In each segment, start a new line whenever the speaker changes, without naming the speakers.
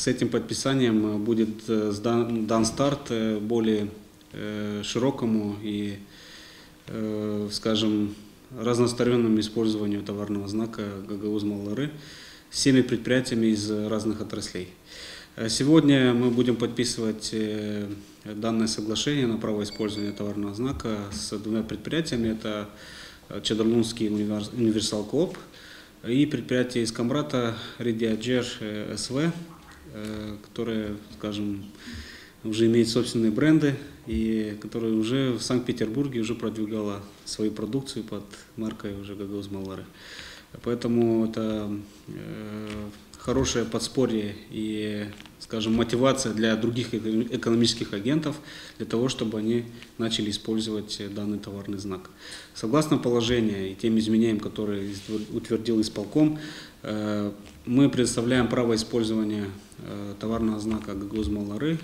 с этим подписанием будет дан старт более широкому и, скажем, разностороннему использованию товарного знака Гагауза Маллары всеми предприятиями из разных отраслей. Сегодня мы будем подписывать данное соглашение на право использования товарного знака с двумя предприятиями. Это Чадарлунский универсал Кооп и предприятие из Камрата Редиаджер СВ, которые, скажем, уже имеют собственные бренды и которые уже в Санкт-Петербурге уже продвигала свою продукцию под маркой уже Гагауза Маллары. Поэтому это хорошее подспорье и, скажем, мотивация для других экономических агентов для того, чтобы они начали использовать данный товарный знак. Согласно положению и тем изменениям, которые утвердил исполком, мы предоставляем право использования товарного знака Гагауза Маллары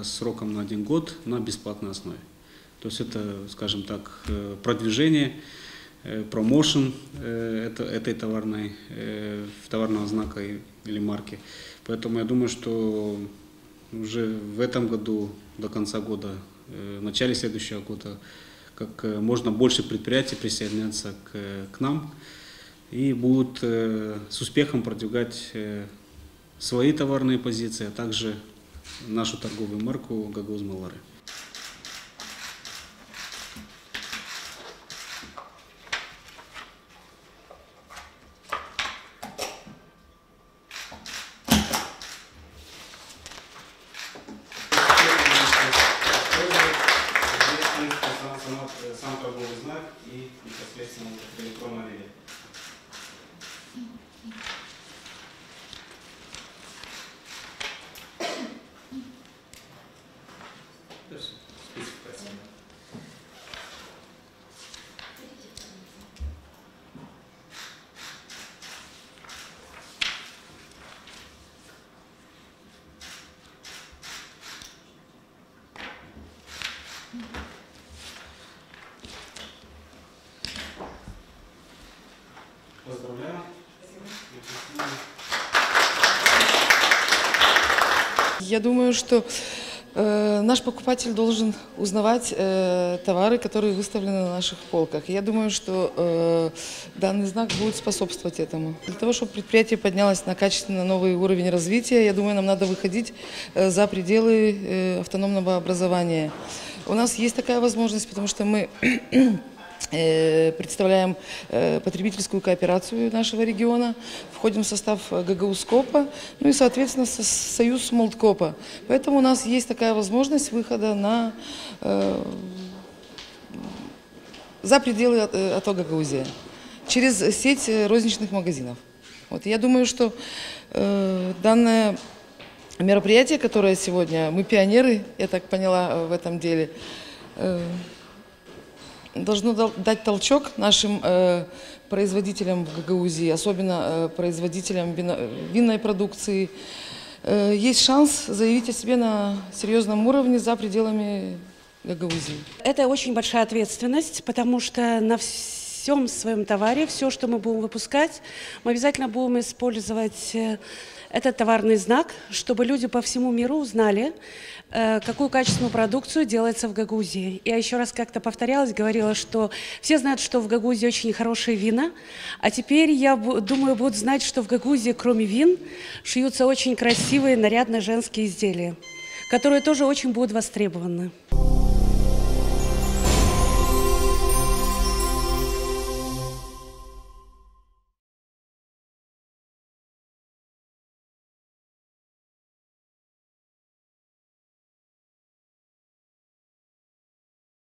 сроком на 1 год на бесплатной основе. То есть это, скажем так, продвижение, промоушен этой товарного знака или марки. Поэтому я думаю, что уже в этом году, до конца года, в начале следующего года, как можно больше предприятий присоединятся к нам и будут с успехом продвигать свои товарные позиции, а также нашу торговую марку Гагауза Маллары. Сам торговый знак и непосредственно электронная линия. Поздравляю.
Я думаю, что наш покупатель должен узнавать товары, которые выставлены на наших полках. Я думаю, что данный знак будет способствовать этому. Для того, чтобы предприятие поднялось на качественно новый уровень развития, я думаю, нам надо выходить за пределы автономного образования. У нас есть такая возможность, потому что мы представляем потребительскую кооперацию нашего региона, входим в состав Гагаузкопа, ну и, соответственно, союз Молдкопа. Поэтому у нас есть такая возможность выхода за пределы АТО Гагаузия через сеть розничных магазинов. Вот. Я думаю, что данное мероприятие, которое сегодня, мы пионеры, я так поняла, в этом деле, должно дать толчок нашим производителям в Гагаузии, особенно производителям винной продукции. Есть шанс заявить о себе на серьезном уровне за пределами Гагаузии.
Это очень большая ответственность, потому что на всем своем товаре, все, что мы будем выпускать, мы обязательно будем использовать этот товарный знак, чтобы люди по всему миру узнали, какую качественную продукцию делается в Гагаузии. Я еще раз как-то повторялась, говорила, что все знают, что в Гагаузии очень хорошие вина, а теперь, я думаю, будут знать, что в Гагаузии, кроме вин, шьются очень красивые, нарядные женские изделия, которые тоже очень будут востребованы.